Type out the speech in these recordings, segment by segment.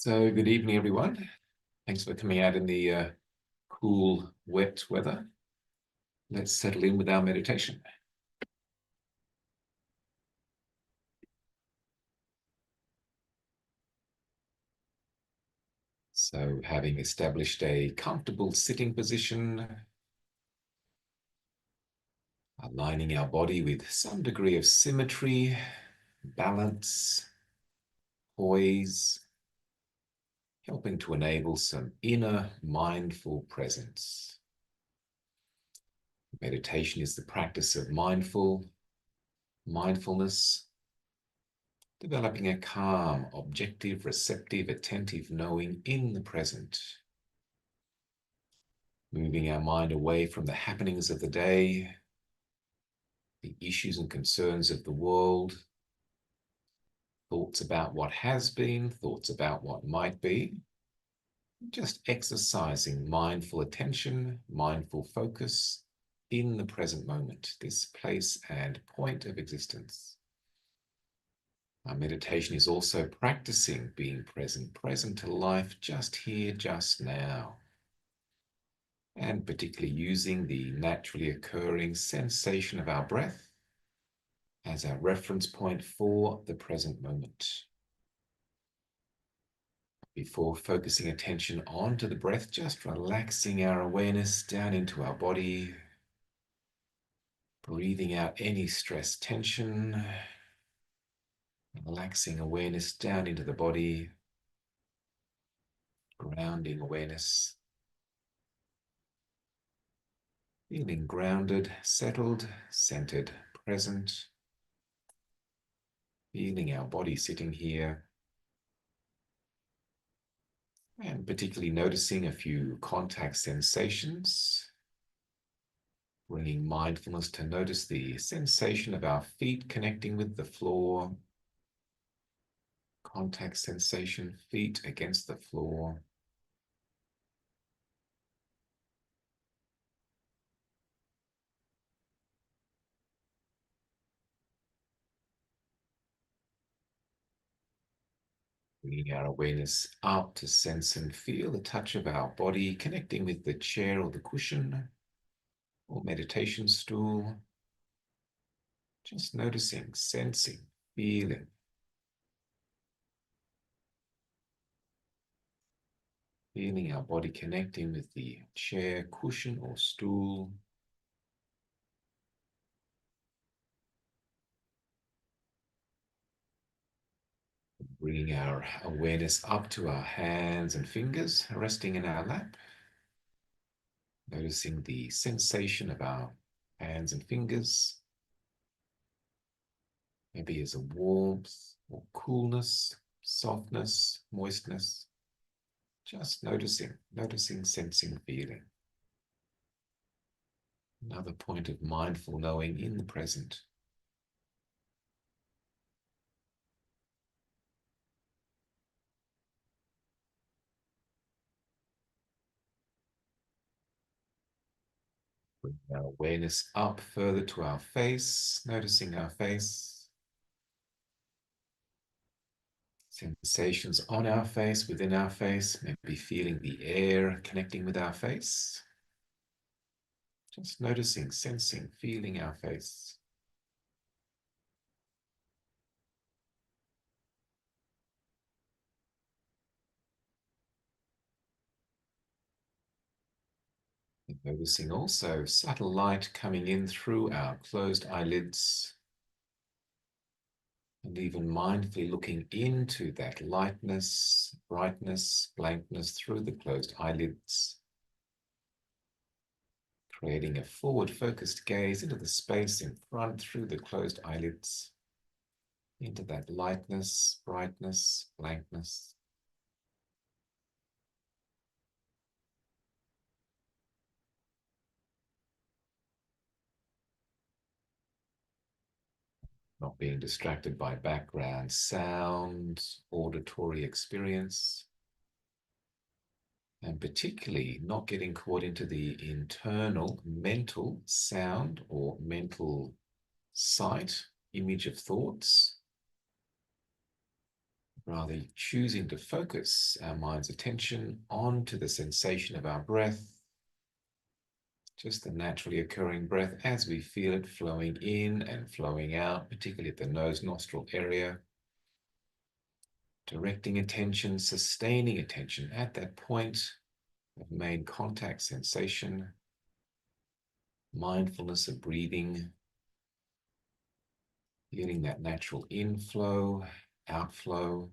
So good evening, everyone. Thanks for coming out in the cool, wet weather. Let's settle in with our meditation. So having established a comfortable sitting position, aligning our body with some degree of symmetry, balance, poise, helping to enable some inner mindful presence. Meditation is the practice of mindfulness, developing a calm, objective, receptive, attentive knowing in the present. Moving our mind away from the happenings of the day, the issues and concerns of the world, thoughts about what has been, thoughts about what might be. Just exercising mindful attention, mindful focus in the present moment, this place and point of existence. Our meditation is also practicing being present to life, just here, just now. And particularly using the naturally occurring sensation of our breath as our reference point for the present moment. Before focusing attention onto the breath, just relaxing our awareness down into our body, breathing out any stress, tension, relaxing awareness down into the body, grounding awareness, feeling grounded, settled, centered, present, feeling our body sitting here, and particularly noticing a few contact sensations, bringing mindfulness to notice the sensation of our feet connecting with the floor, contact sensation, feet against the floor. Bringing our awareness up to sense and feel the touch of our body, connecting with the chair or the cushion or meditation stool. Just noticing, sensing, feeling. Feeling our body connecting with the chair, cushion, or stool. Bringing our awareness up to our hands and fingers, resting in our lap. Noticing the sensation of our hands and fingers. Maybe as a warmth or coolness, softness, moistness. Just noticing, sensing, feeling. Another point of mindful knowing in the present. Bring our awareness up further to our face, noticing our face. Sensations on our face, within our face, maybe feeling the air connecting with our face. Just noticing, sensing, feeling our face. And noticing also subtle light coming in through our closed eyelids. And even mindfully looking into that lightness, brightness, blankness through the closed eyelids. Creating a forward-focused gaze into the space in front through the closed eyelids. Into that lightness, brightness, blankness. Not being distracted by background sound, auditory experience, and particularly not getting caught into the internal mental sound or mental sight, image of thoughts, rather choosing to focus our mind's attention onto the sensation of our breath, just the naturally occurring breath as we feel it flowing in and flowing out, particularly at the nose nostril area. Directing attention, sustaining attention at that point of main contact sensation, mindfulness of breathing, feeling that natural inflow, outflow,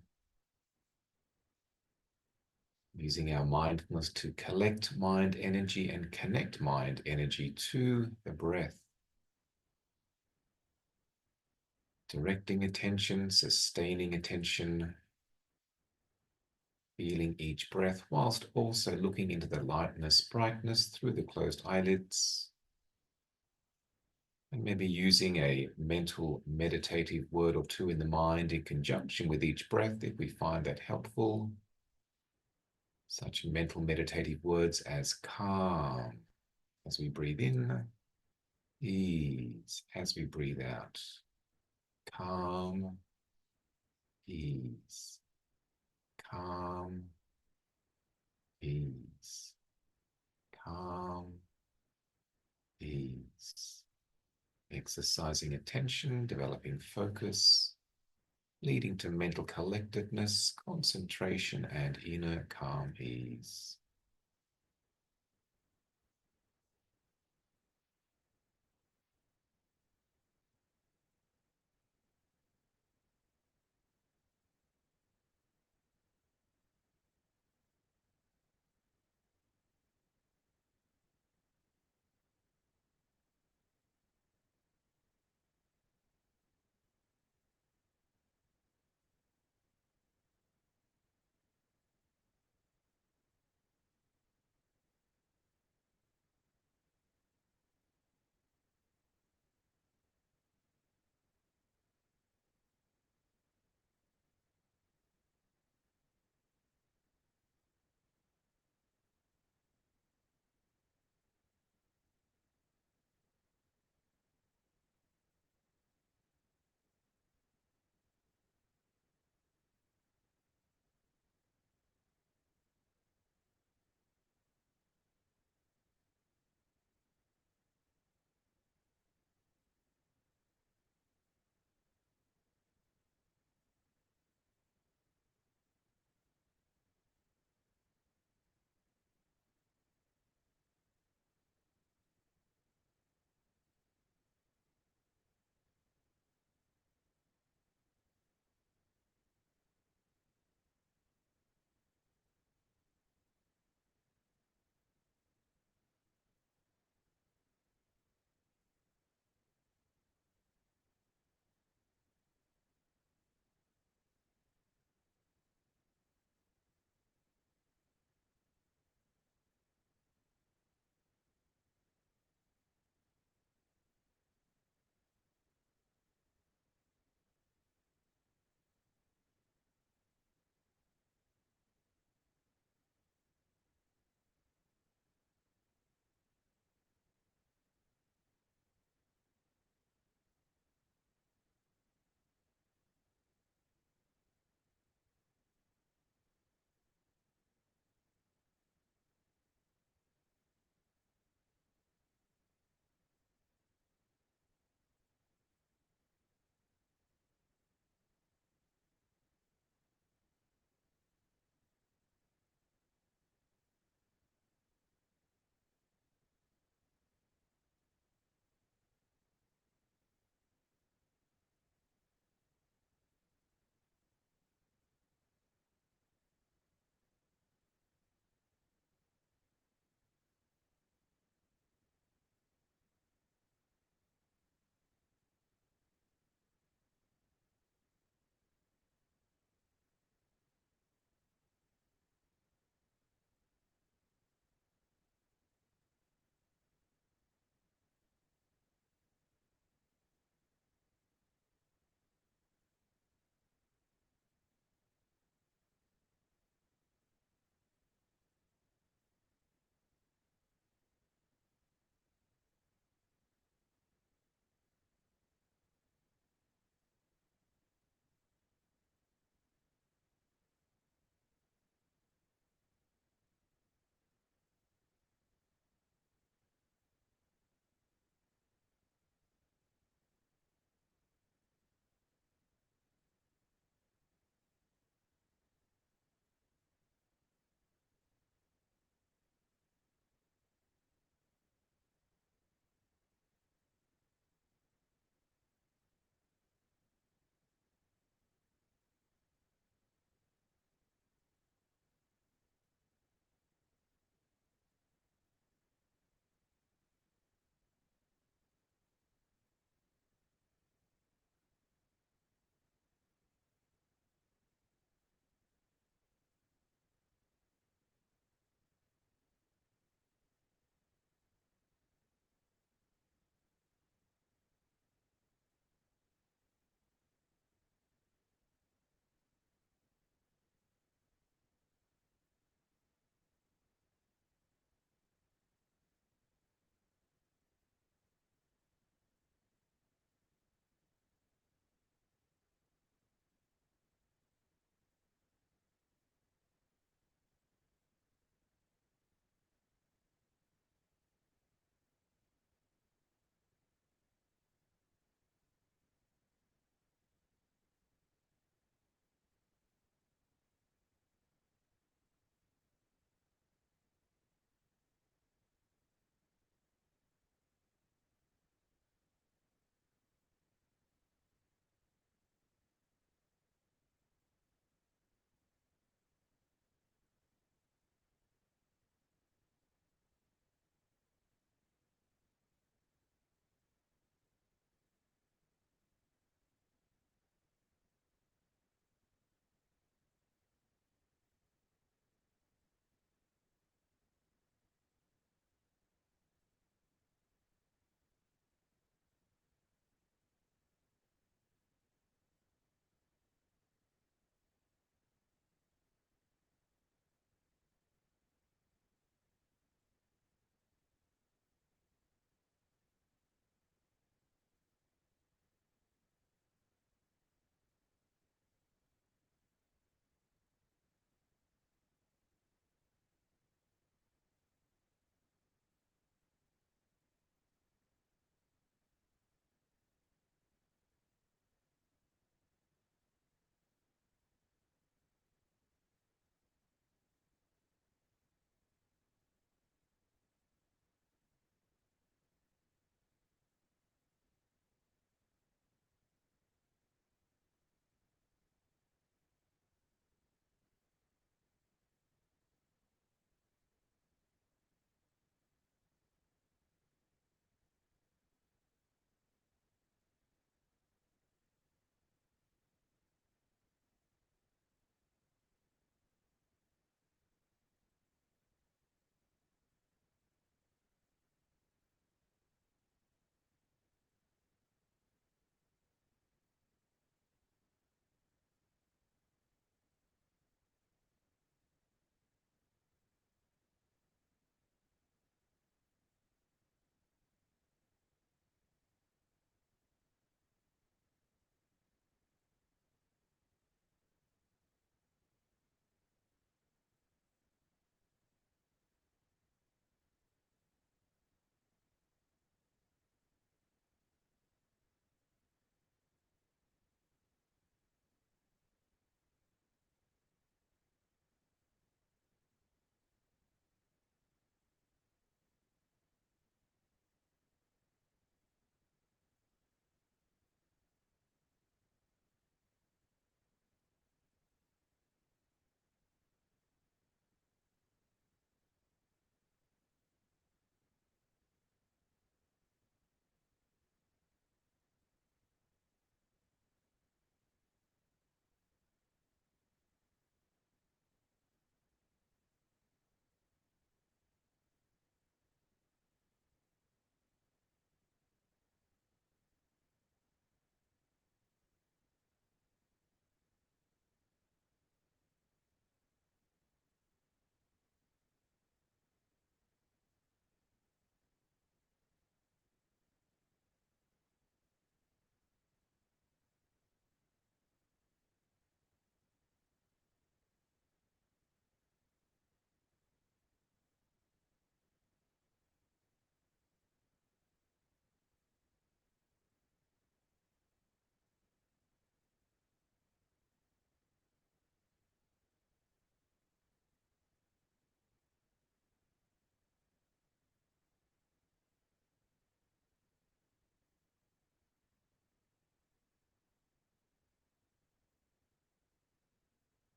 using our mindfulness to collect mind energy and connect mind energy to the breath. Directing attention, sustaining attention, feeling each breath whilst also looking into the lightness, brightness through the closed eyelids. And maybe using a mental meditative word or two in the mind in conjunction with each breath if we find that helpful. Such mental meditative words as calm as we breathe in, ease as we breathe out. Calm, ease, calm, ease, calm, ease. Exercising attention, developing focus, leading to mental collectedness, concentration, and inner calm ease.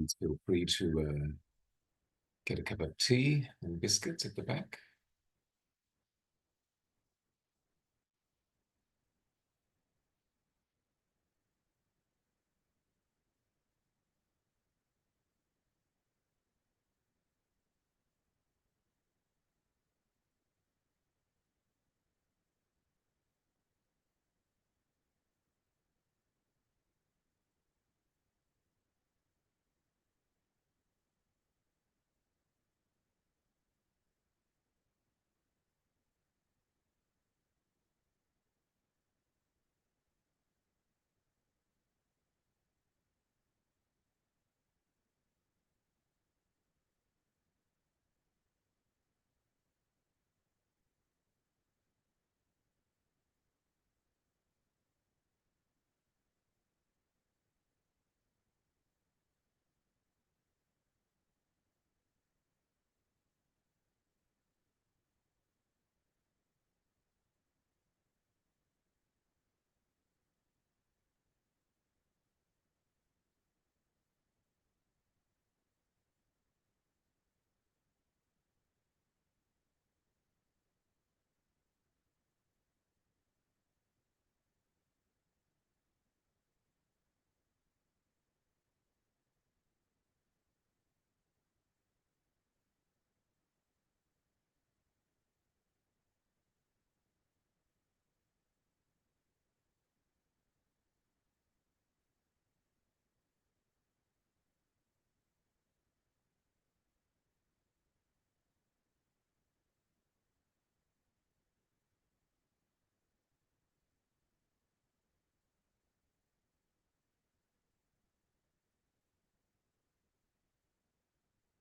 Please feel free to get a cup of tea and biscuits at the back.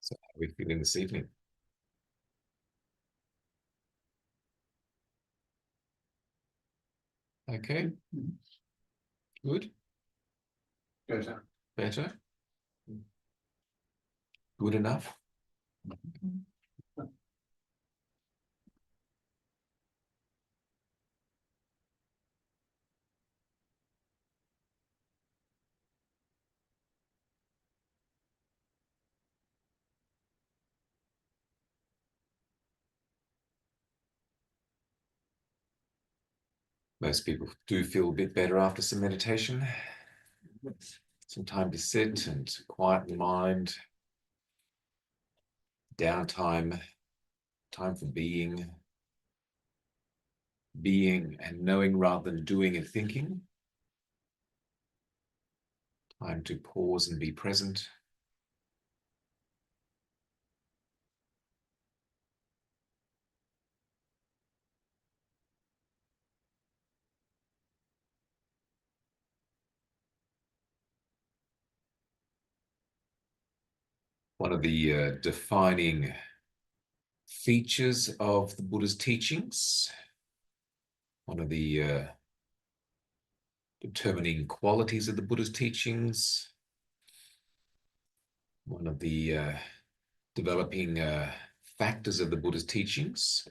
So how are we feeling this evening? Okay, good. Better. Better. Good enough. Most people do feel a bit better after some meditation. Some time to sit and quiet the mind, downtime, time for being and knowing rather than doing and thinking. Time to pause and be present. One of the defining features of the Buddha's teachings, one of the determining qualities of the Buddha's teachings, one of the developing factors of the Buddha's teachings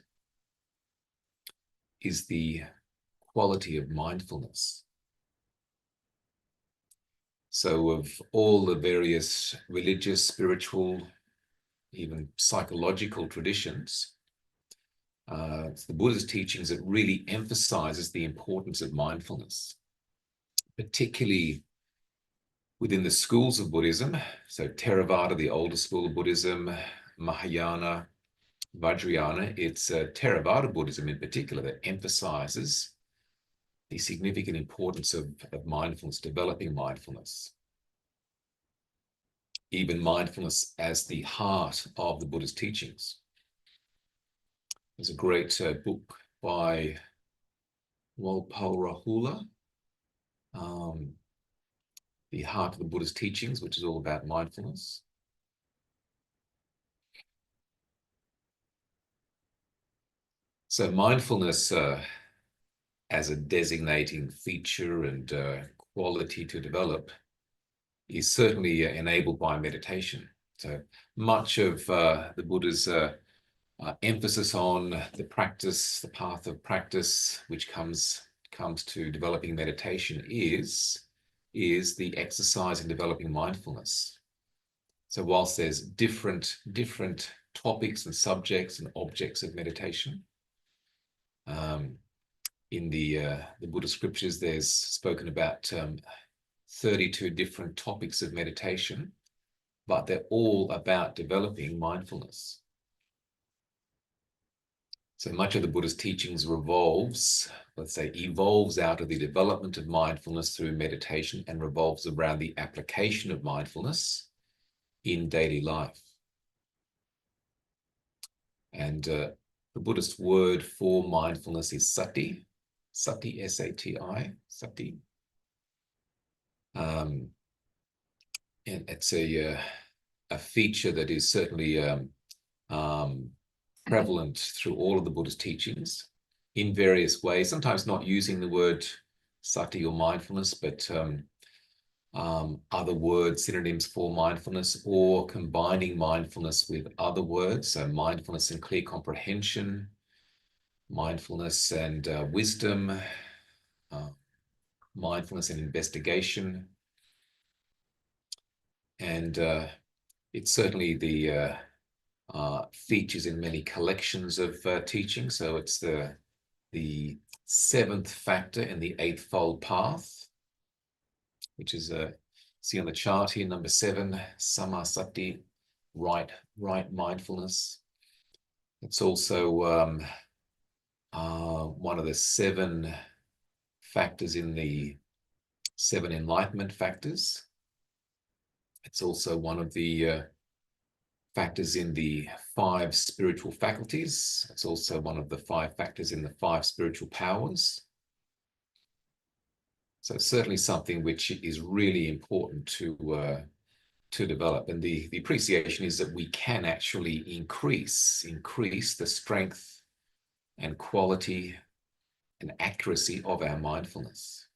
is the quality of mindfulness. So of all the various religious, spiritual, even psychological traditions, it's the Buddha's teachings that really emphasizes the importance of mindfulness, particularly within the schools of Buddhism. So Theravada, the older school of Buddhism, Mahayana, Vajrayana, it's Theravada Buddhism in particular that emphasizes the significant importance of mindfulness, developing mindfulness. Even mindfulness as the heart of the Buddha's teachings. There's a great book by Walpole Rahula, The Heart of the Buddha's Teachings, which is all about mindfulness. So mindfulness as a designating feature and quality to develop is certainly enabled by meditation. So much of the Buddha's emphasis on the practice, the path of practice, which comes to developing meditation is the exercise in developing mindfulness. So whilst there's different topics and subjects and objects of meditation, in the Buddhist scriptures, there's spoken about 32 different topics of meditation, but they're all about developing mindfulness. So much of the Buddhist teachings evolves out of the development of mindfulness through meditation, and revolves around the application of mindfulness in daily life. And the Buddhist word for mindfulness is sati, S-A-T-I, sati. And it's a feature that is certainly prevalent through all of the Buddhist teachings in various ways, sometimes not using the word sati or mindfulness, but other words, synonyms for mindfulness, or combining mindfulness with other words. So mindfulness and clear comprehension, mindfulness and wisdom, mindfulness and investigation. And it's certainly the features in many collections of teaching. So it's the seventh factor in the Eightfold Path, which is see on the chart here, number 7, samasati, right mindfulness. It's also one of the 7 factors in the 7 enlightenment factors. It's also one of the factors in the 5 spiritual faculties. It's also one of the 5 factors in the 5 spiritual powers. So it's certainly something which is really important to develop. And the appreciation is that we can actually increase the strength and quality and accuracy of our mindfulness.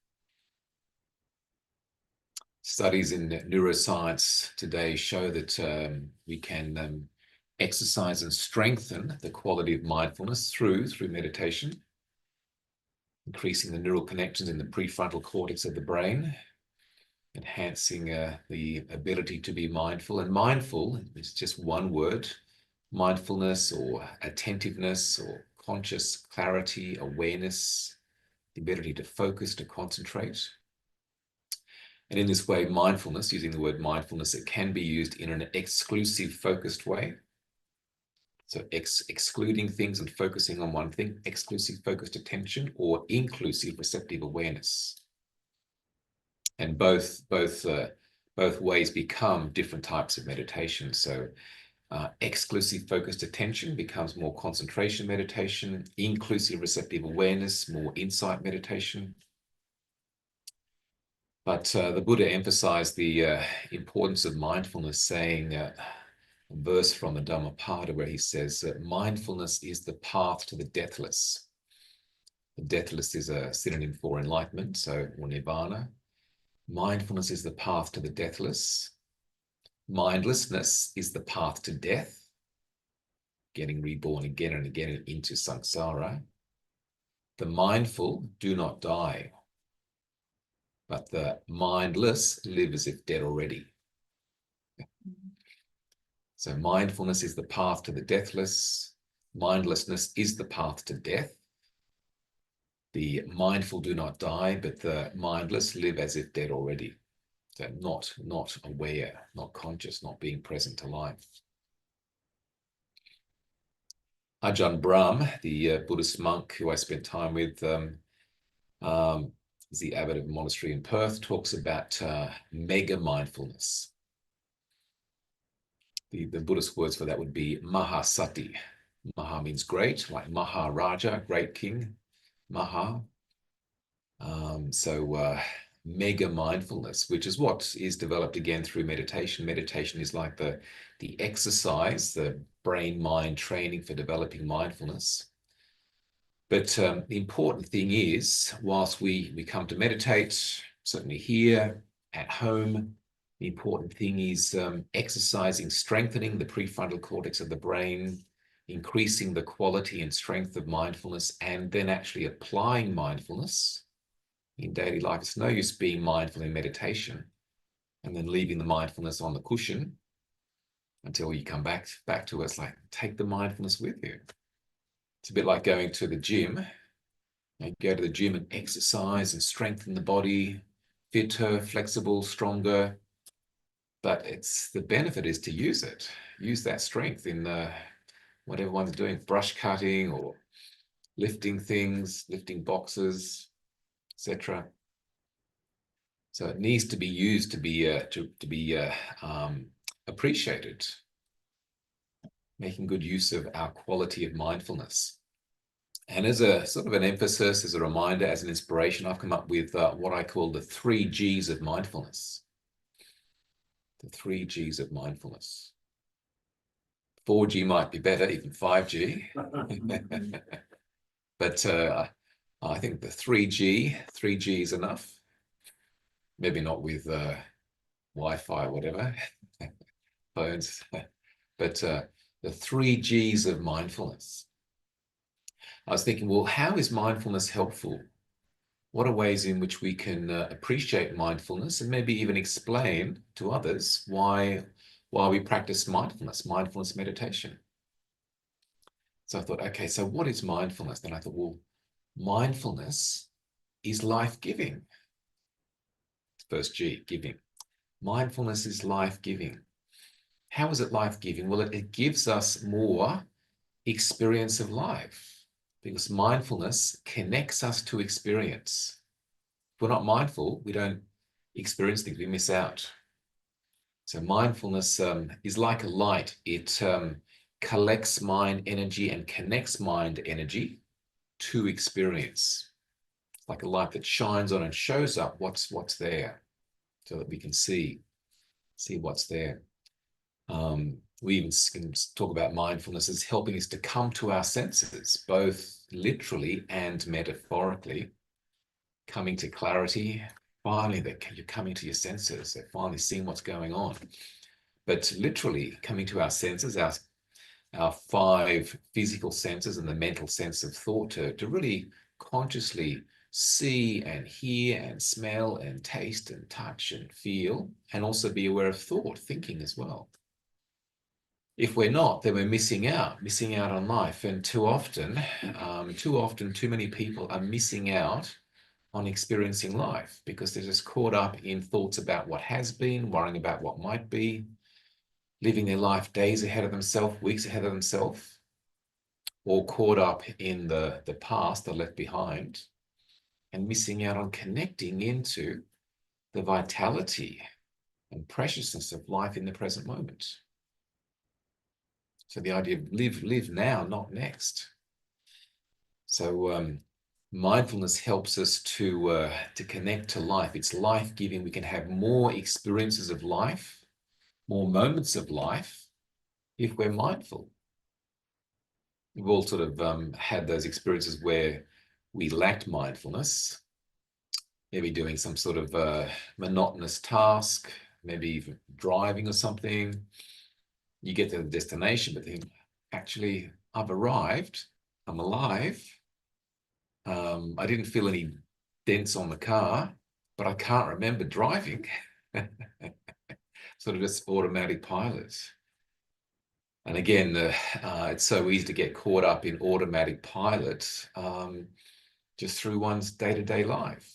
Studies in neuroscience today show that we can exercise and strengthen the quality of mindfulness through meditation, increasing the neural connections in the prefrontal cortex of the brain, enhancing the ability to be mindful. And mindful is just one word: mindfulness or attentiveness or conscious clarity, awareness, the ability to focus, to concentrate. And in this way, mindfulness, using the word mindfulness, it can be used in an exclusive focused way. So excluding things and focusing on one thing, exclusive focused attention, or inclusive receptive awareness. And both ways become different types of meditation. So exclusive focused attention becomes more concentration meditation, inclusive receptive awareness, more insight meditation. But the Buddha emphasized the importance of mindfulness, saying a verse from the Dhammapada where he says that mindfulness is the path to the deathless. The deathless is a synonym for enlightenment, or nirvana. Mindfulness is the path to the deathless. Mindlessness is the path to death, getting reborn again and again into samsara. The mindful do not die, but the mindless live as if dead already. So mindfulness is the path to the deathless. Mindlessness is the path to death. The mindful do not die, but the mindless live as if dead already. So not aware, not conscious, not being present to life. Ajahn Brahm, the Buddhist monk who I spent time with, is the abbot of a monastery in Perth, talks about mega mindfulness. The Buddhist words for that would be Mahasati. Maha means great, like Maharaja, great king, Maha. Mega mindfulness, which is what is developed again through meditation. Meditation is like the exercise, the brain-mind training for developing mindfulness. But the important thing is, whilst we come to meditate, certainly here, at home, the important thing is exercising, strengthening the prefrontal cortex of the brain, increasing the quality and strength of mindfulness, and then actually applying mindfulness in daily life. It's no use being mindful in meditation and then leaving the mindfulness on the cushion until you come back to it. It's like, take the mindfulness with you. It's a bit like going to the gym. You go to the gym and exercise and strengthen the body, fitter, flexible, stronger. But the benefit is to use it. Use that strength in what everyone's doing, brush cutting or lifting things, lifting boxes, etc. So it needs to be used to be appreciated, making good use of our quality of mindfulness. And as a sort of an emphasis, as a reminder, as an inspiration, I've come up with what I call the 3 Gs of mindfulness. The 3 Gs of mindfulness. 4G might be better, even 5G. But I think the 3G is enough. Maybe not with Wi-Fi or whatever, phones. But the 3 Gs of mindfulness. I was thinking, well, how is mindfulness helpful? What are ways in which we can appreciate mindfulness and maybe even explain to others why we practice mindfulness meditation? So I thought, okay, so what is mindfulness? Then I thought, well, mindfulness is life-giving. First G, giving. Mindfulness is life-giving. How is it life-giving? Well, it gives us more experience of life because mindfulness connects us to experience. If we're not mindful, we don't experience things, we miss out. So mindfulness is like a light. It collects mind energy and connects mind energy to experience. It's like a light that shines on and shows up what's there so that we can see what's there. We even can talk about mindfulness as helping us to come to our senses, both literally and metaphorically, coming to clarity. Finally, that you're coming to your senses, so finally seeing what's going on. But literally coming to our senses, our 5 physical senses and the mental sense of thought to really consciously see and hear and smell and taste and touch and feel, and also be aware of thought, thinking as well. If we're not, then we're missing out on life. And too often, too many people are missing out on experiencing life because they're just caught up in thoughts about what has been, worrying about what might be, living their life days ahead of themselves, weeks ahead of themselves, or caught up in the past, the left behind, and missing out on connecting into the vitality and preciousness of life in the present moment. So the idea of live now, not next. So mindfulness helps us to connect to life. It's life-giving. We can have more experiences of life, more moments of life, if we're mindful. We've all sort of had those experiences where we lacked mindfulness, maybe doing some sort of monotonous task, maybe even driving or something. You get to the destination, but think, actually, I've arrived, I'm alive. I didn't feel any dents on the car, but I can't remember driving. Sort of just automatic pilot. And again, it's so easy to get caught up in automatic pilot just through one's day-to-day life,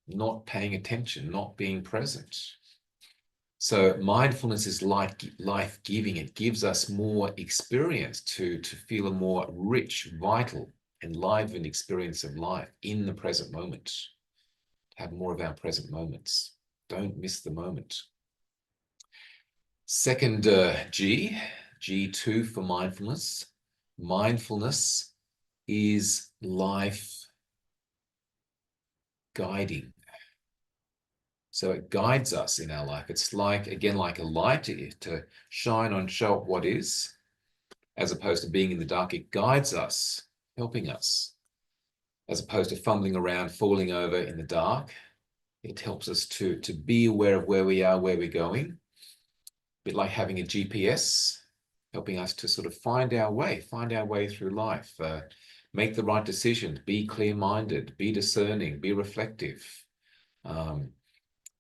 not paying attention, not being present. So mindfulness is like life-giving. It gives us more experience to feel a more rich, vital, enlivened experience of life in the present moment. Have more of our present moments. Don't miss the moment. Second G, G2 for mindfulness. Mindfulness is life guiding. So it guides us in our life. It's like, again, like a light to shine on, show up what is, as opposed to being in the dark. It guides us, helping us, as opposed to fumbling around, falling over in the dark. It helps us to be aware of where we are, where we're going. A bit like having a GPS, helping us to sort of find our way through life, make the right decisions, be clear-minded, be discerning, be reflective.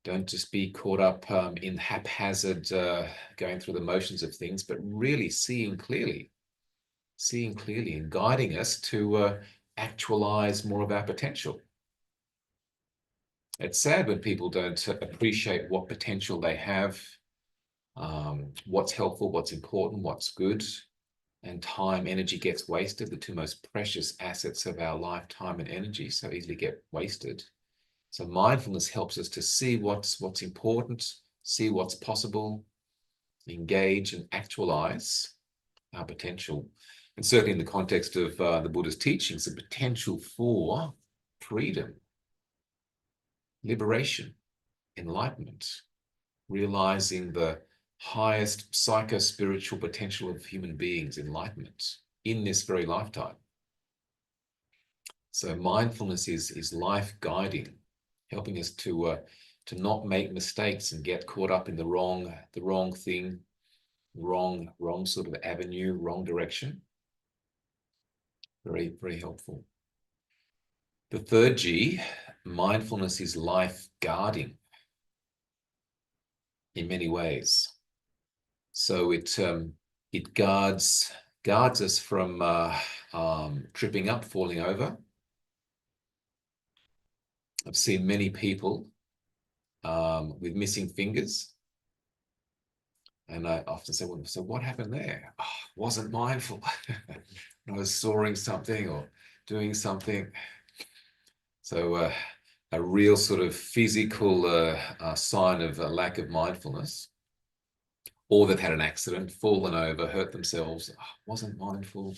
Don't just be caught up in haphazard going through the motions of things, but really seeing clearly and guiding us to actualize more of our potential. It's sad when people don't appreciate what potential they have, what's helpful, what's important, what's good, and time, energy gets wasted. The two most precious assets of our lifetime and energy so easily get wasted. So mindfulness helps us to see what's important, see what's possible, engage and actualize our potential. And certainly in the context of the Buddha's teachings, the potential for freedom, liberation, enlightenment, realizing the highest psycho-spiritual potential of human beings, enlightenment, in this very lifetime. So mindfulness is life guiding, helping us to not make mistakes and get caught up in the wrong thing, wrong sort of avenue, wrong direction. Very, very helpful. The third G, mindfulness is life guarding in many ways. So it guards us from tripping up, falling over. I've seen many people with missing fingers, and I often say, well, so what happened there? Oh, wasn't mindful. I was sawing something or doing something. So a real sort of physical sign of a lack of mindfulness, or they've had an accident, fallen over, hurt themselves. Oh, wasn't mindful.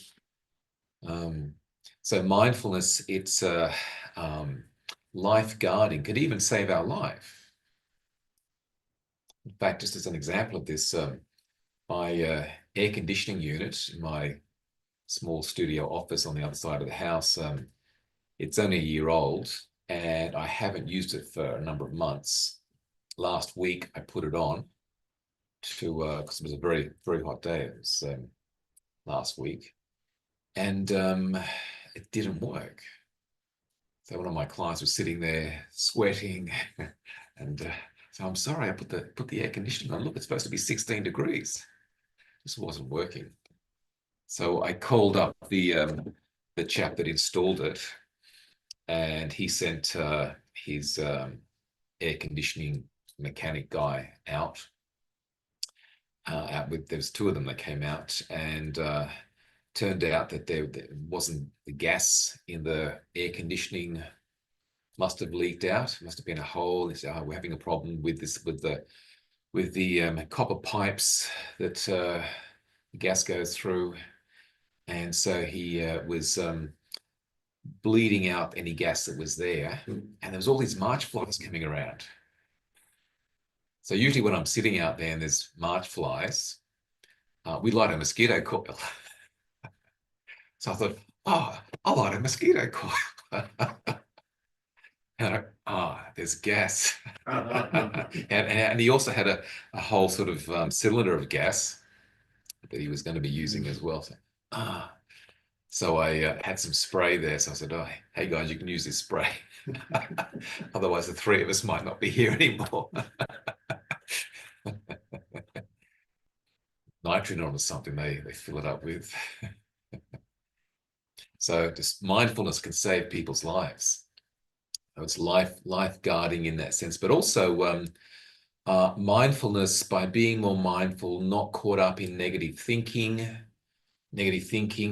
So mindfulness, it's life guarding, could even save our life. In fact, just as an example of this, my air conditioning unit in my small studio office on the other side of the house, it's only a year old and I haven't used it for a number of months. Last week, I put it on because it was a very, very hot day. It was last week, and it didn't work. So one of my clients was sitting there sweating, and so I'm sorry, I put the air conditioning on. Look, it's supposed to be 16 degrees. This wasn't working. So I called up the chap that installed it, and he sent his air conditioning mechanic guy out. There's two of them that came out, and turned out that there wasn't the gas in the air conditioning must have leaked out. Must have been a hole. They said, "Oh, we're having a problem with this with the copper pipes that the gas goes through," and so he was bleeding out any gas that was there, and there was all these March flies coming around. So usually when I'm sitting out there and there's March flies, we light a mosquito coil. So I thought, oh, I'll light a mosquito coil. And there's gas. and he also had a whole sort of cylinder of gas that he was going to be using as well. So I had some spray there. So I said, oh, hey guys, you can use this spray. Otherwise, the three of us might not be here anymore. Nitrogen is something they fill it up with. So just mindfulness can save people's lives. So it's life guarding in that sense, but also mindfulness by being more mindful, not caught up in negative thinking,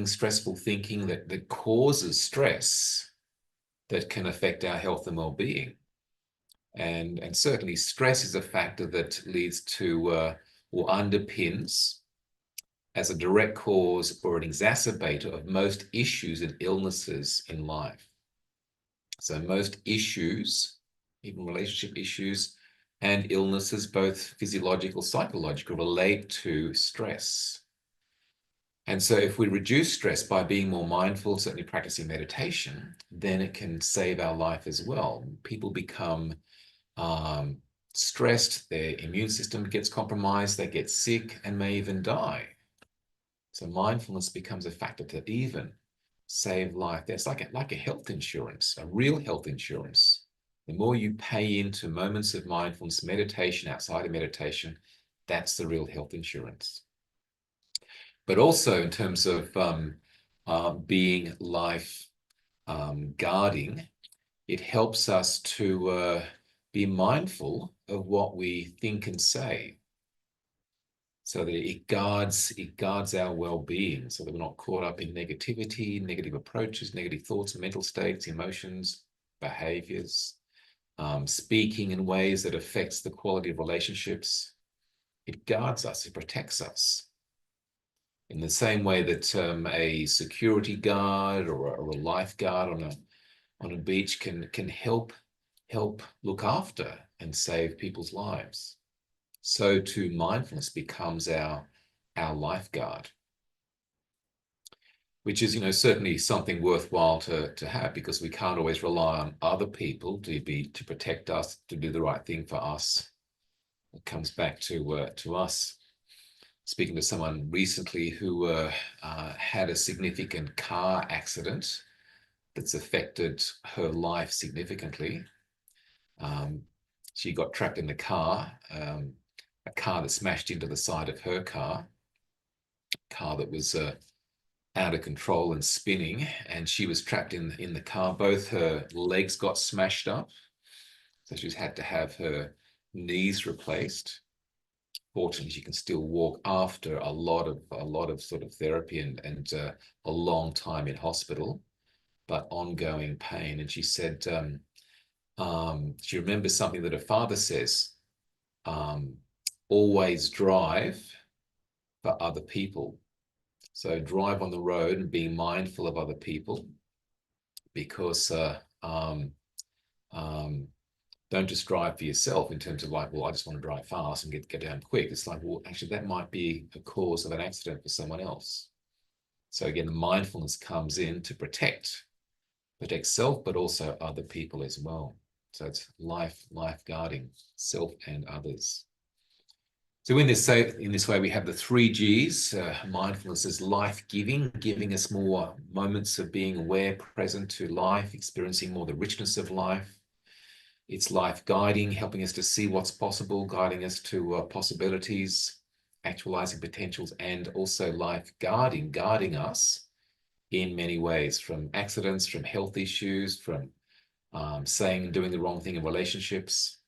stressful thinking that causes stress that can affect our health and well-being. And certainly stress is a factor that leads to or underpins as a direct cause or an exacerbator of most issues and illnesses in life. So most issues, even relationship issues and illnesses, both physiological, psychological, relate to stress. And so if we reduce stress by being more mindful, certainly practicing meditation, then it can save our life as well. People become stressed, their immune system gets compromised, they get sick and may even die. So mindfulness becomes a factor to even save life. That's like a health insurance, a real health insurance The more you pay into moments of mindfulness, meditation, outside of meditation, that's the real health insurance. But also in terms of being life guarding, it helps us to be mindful of what we think and say, so that it guards our well-being, so that we're not caught up in negativity, negative approaches, negative thoughts, mental states, emotions, behaviors, speaking in ways that affects the quality of relationships. It guards us, it protects us. In the same way that a security guard or a lifeguard on a beach can help look after and save people's lives, so too mindfulness becomes our lifeguard, which is, certainly something worthwhile to have, because we can't always rely on other people to protect us, to do the right thing for us. It comes back to us. Speaking to someone recently who had a significant car accident that's affected her life significantly. She got trapped in the car, a car that smashed into the side of her car, a car that was out of control and spinning, and she was trapped in the car. Both her legs got smashed up, so she's had to have her knees replaced. Fortunately, she can still walk after a lot of sort of therapy and a long time in hospital, but ongoing pain. And she said she remembers something that her father says: always drive for other people. So drive on the road and being mindful of other people, because don't just drive for yourself in terms of like, well, I just want to drive fast and get down quick. It's like, well, actually, that might be a cause of an accident for someone else. So again, the mindfulness comes in to protect self, but also other people as well. So it's life guarding self and others. So in this way, we have the 3 Gs. Mindfulness is life-giving, giving us more moments of being aware, present to life, experiencing more the richness of life. It's life-guiding, helping us to see what's possible, guiding us to possibilities, actualizing potentials, and also life-guarding, guarding us in many ways, from accidents, from health issues, from saying and doing the wrong thing in relationships.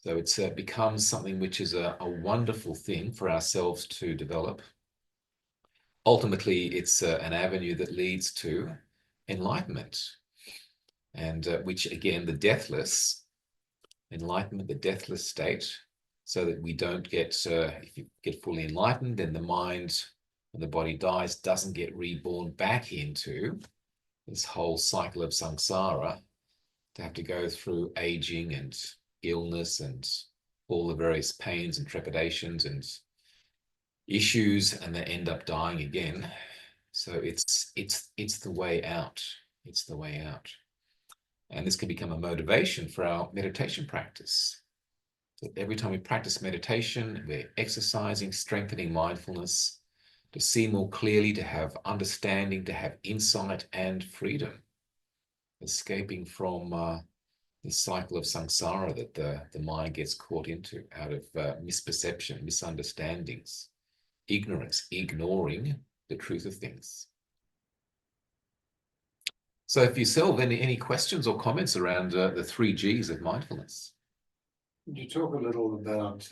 So it's becomes something which is a wonderful thing for ourselves to develop. Ultimately, it's an avenue that leads to enlightenment, and which, again, the deathless enlightenment, the deathless state, so that we don't get, if you get fully enlightened, then the mind, when the body dies, doesn't get reborn back into this whole cycle of samsara, to have to go through aging and illness and all the various pains and trepidations and issues, and they end up dying again. So it's the way out. It's the way out. And this can become a motivation for our meditation practice. So every time we practice meditation, we're exercising, strengthening mindfulness to see more clearly, to have understanding, to have insight and freedom, escaping from the cycle of samsara that the mind gets caught into out of misperception, misunderstandings, ignorance, ignoring the truth of things. So if yourself, any questions or comments around the 3 Gs of mindfulness? Could you talk a little about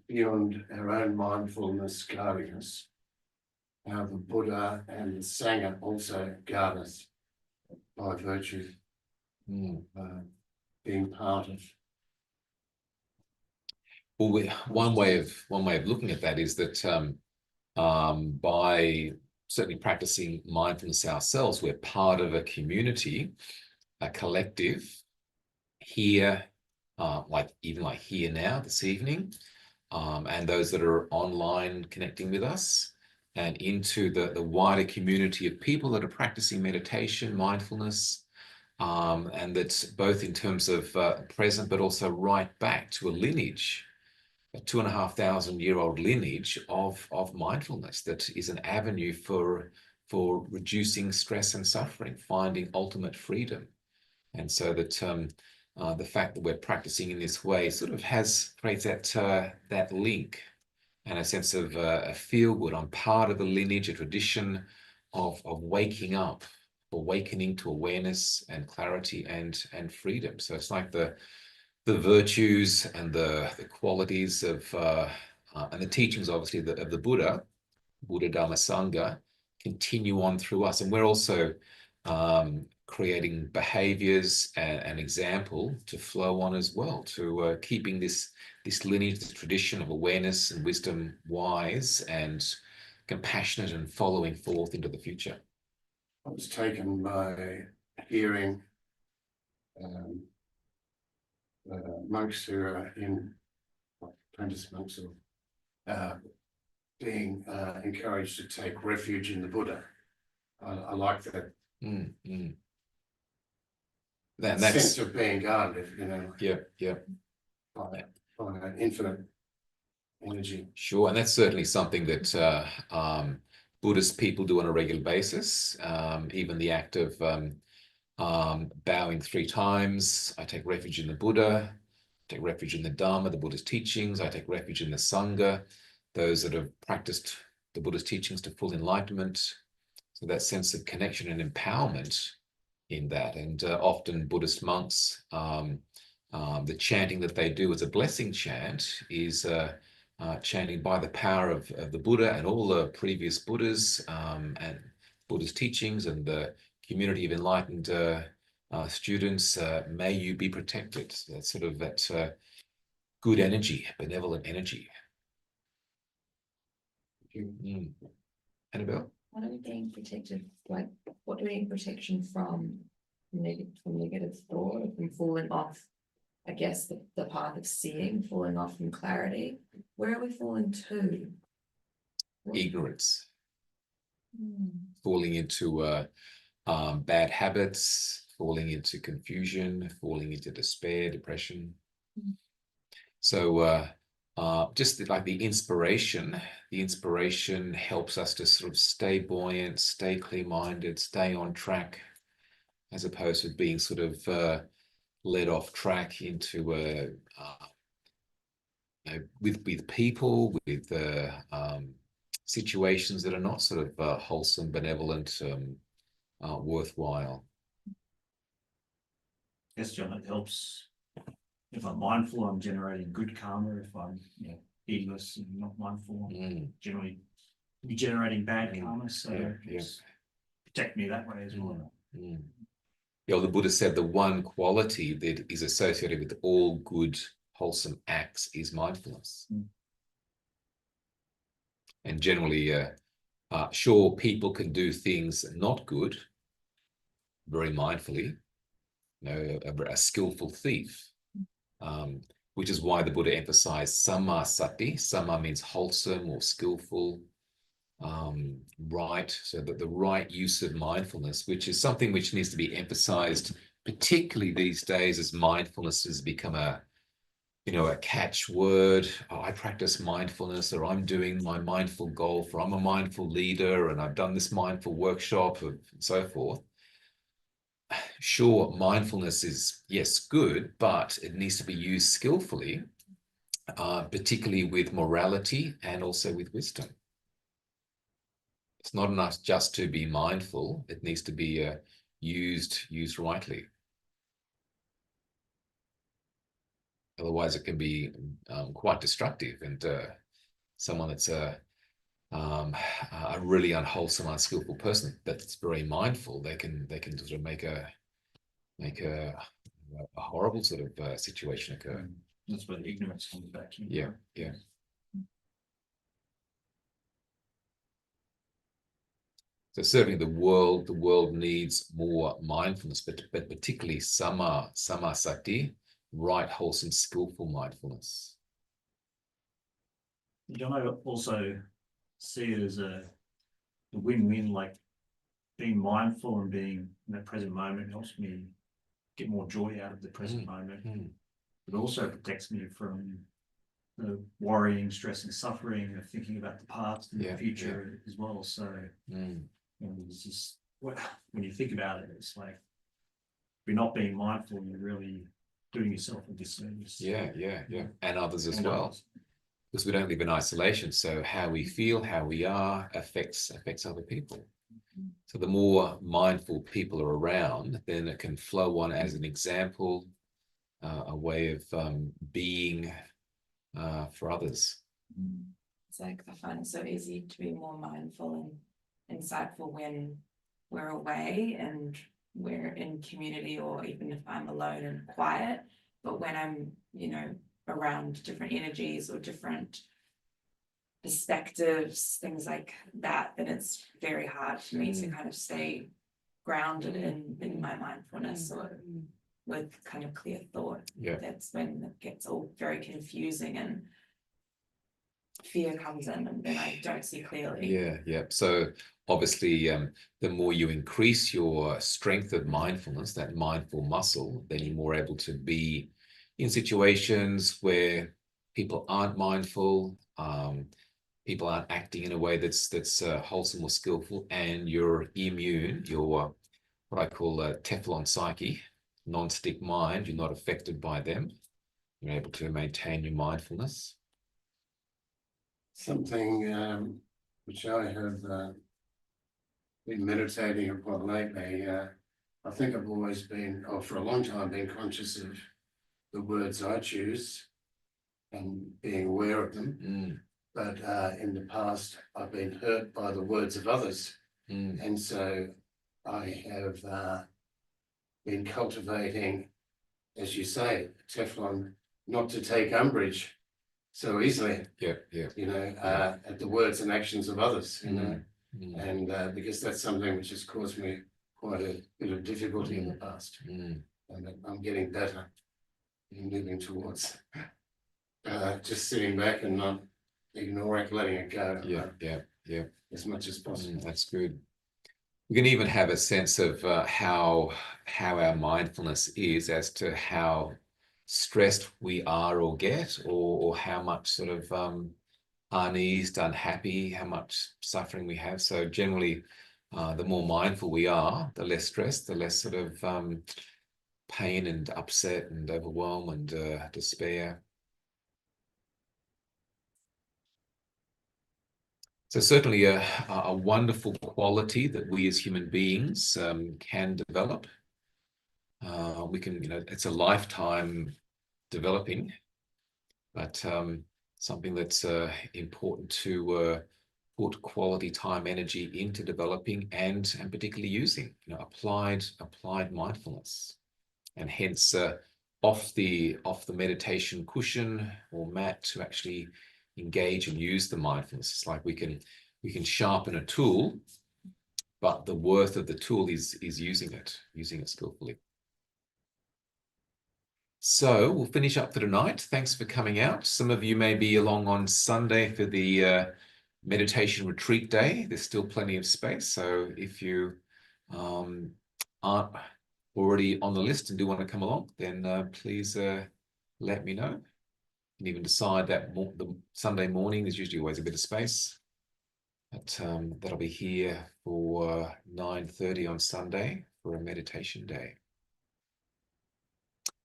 beyond our own mindfulness guarding us, how the Buddha and the Sangha also guard us by virtue of being part of? Well, one way of looking at that is that by certainly practicing mindfulness ourselves, we're part of a community, a collective here, like here now, this evening, and those that are online connecting with us, and into the wider community of people that are practicing meditation, mindfulness, and that's both in terms of present, but also right back to a lineage, a 2,500-year-old lineage of mindfulness that is an avenue for reducing stress and suffering, finding ultimate freedom, And so that the fact that we're practicing in this way sort of creates that link and a sense of a feel good. I'm part of a lineage, a tradition of waking up, awakening to awareness and clarity and freedom. So it's like the virtues and the qualities of and the teachings, obviously, of the Buddha Dharma Sangha, continue on through us, and we're also creating behaviors and example to flow on as well, to keeping this lineage, this tradition of awareness and wisdom wise and compassionate and following forth into the future. I was taken by hearing monks who are in apprentice monks or being encouraged to take refuge in the Buddha. I like that. That's sense of being guarded, you know. Yeah. By an infinite energy. Sure, and that's certainly something that Buddhist people do on a regular basis. Even the act of bowing 3 times. I take refuge in the Buddha, I take refuge in the Dharma, the Buddha's teachings. I take refuge in the Sangha, those that have practiced the Buddha's teachings to full enlightenment. So that sense of connection and empowerment in that. And often Buddhist monks, the chanting that they do as a blessing chant is chanting by the power of the Buddha and all the previous Buddhas and Buddha's teachings and the community of enlightened students, may you be protected. So that's sort of that good energy, benevolent energy. Annabelle? What are we being protected? Like, what are we being protection from negative thought, if we've fallen off, I guess, the path of seeing, falling off from clarity? Where are we falling to? Ignorance. Falling into bad habits, falling into confusion, falling into despair, depression. So just like the inspiration helps us to sort of stay buoyant, stay clear-minded, stay on track, as opposed to being sort of led off track into with people, with situations that are not sort of wholesome, benevolent, worthwhile. Yes, John, it helps. If I'm mindful, I'm generating good karma. If I'm heedless and not mindful, I'm generally be generating bad karma. So protect me that way as well. Yeah, the Buddha said the one quality that is associated with all good, wholesome acts is mindfulness. And generally, sure, people can do things not good very mindfully, a skillful thief, which is why the Buddha emphasized samma sati. Samma means wholesome or skillful, right. So that the right use of mindfulness, which is something which needs to be emphasized, particularly these days as mindfulness has become a catchword. Oh, I practice mindfulness, or I'm doing my mindful golf, or I'm a mindful leader, and I've done this mindful workshop, and so forth. Sure, mindfulness is, yes, good, but it needs to be used skillfully, particularly with morality and also with wisdom. It's not enough just to be mindful. It needs to be used rightly. Otherwise, it can be quite destructive, and someone that's a really unwholesome, unskillful person that's very mindful, they can sort of make a horrible sort of situation occur. That's where the ignorance comes back in. Yeah. So certainly the world needs more mindfulness, but particularly samma sati, right, wholesome, skillful mindfulness. John, I also see it as a win-win, like being mindful and being in that present moment helps me get more joy out of the present moment. It also protects me from the worrying, stress, and suffering of thinking about the past and the future as well. So it's just when you think about it, it's like you're not being mindful, you're really doing yourself a disservice. Yeah, and others as And well. others. Because we don't live in isolation, so how we feel, how we are affects other people. So the more mindful people are around, then it can flow on as an example, a way of being for others. It's like I find it so easy to be more mindful and insightful when we're away and we're in community, or even if I'm alone and quiet. But when I'm, around different energies or different perspectives, things like that, then it's very hard for me to kind of stay grounded in my mindfulness or with kind of clear thought. Yeah. That's when it gets all very confusing and fear comes in, and then I don't see clearly. Yeah. So obviously, the more you increase your strength of mindfulness, that mindful muscle, then you're more able to be in situations where people aren't mindful, people aren't acting in a way that's wholesome or skillful, and you're immune. You're what I call a Teflon psyche, non-stick mind. You're not affected by them. You're able to maintain your mindfulness. Something which I have been meditating upon lately. I think I've always been, or for a long time, been conscious of the words I choose and being aware of them. But in the past, I've been hurt by the words of others. And so I have been cultivating, as you say, Teflon, not to take umbrage so easily. Yeah. At the words and actions of others, and because that's something which has caused me quite a bit of difficulty in the past. And I'm getting better in moving towards just sitting back and not ignoring, letting it go. Yeah. As much as possible. That's good. We can even have a sense of how our mindfulness is as to how stressed we are or get, or how much sort of uneased, unhappy, how much suffering we have. So generally, the more mindful we are, the less stress, the less sort of pain and upset and overwhelm and despair. So certainly a wonderful quality that we as human beings can develop. We can, it's a lifetime developing, but something that's important to put quality time, energy into developing and particularly using, applied mindfulness, and hence off the meditation cushion or mat to actually engage and use the mindfulness. It's like we can sharpen a tool, but the worth of the tool is using it skillfully. So we'll finish up for tonight. Thanks for coming out. Some of you may be along on Sunday for the meditation retreat day. There's still plenty of space. So if you aren't already on the list and do want to come along, then please let me know. You can even decide that the Sunday morning, there's usually always a bit of space. But that'll be here for 9:30 on Sunday for a meditation day.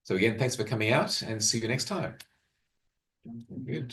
So again, thanks for coming out and see you next time. Good.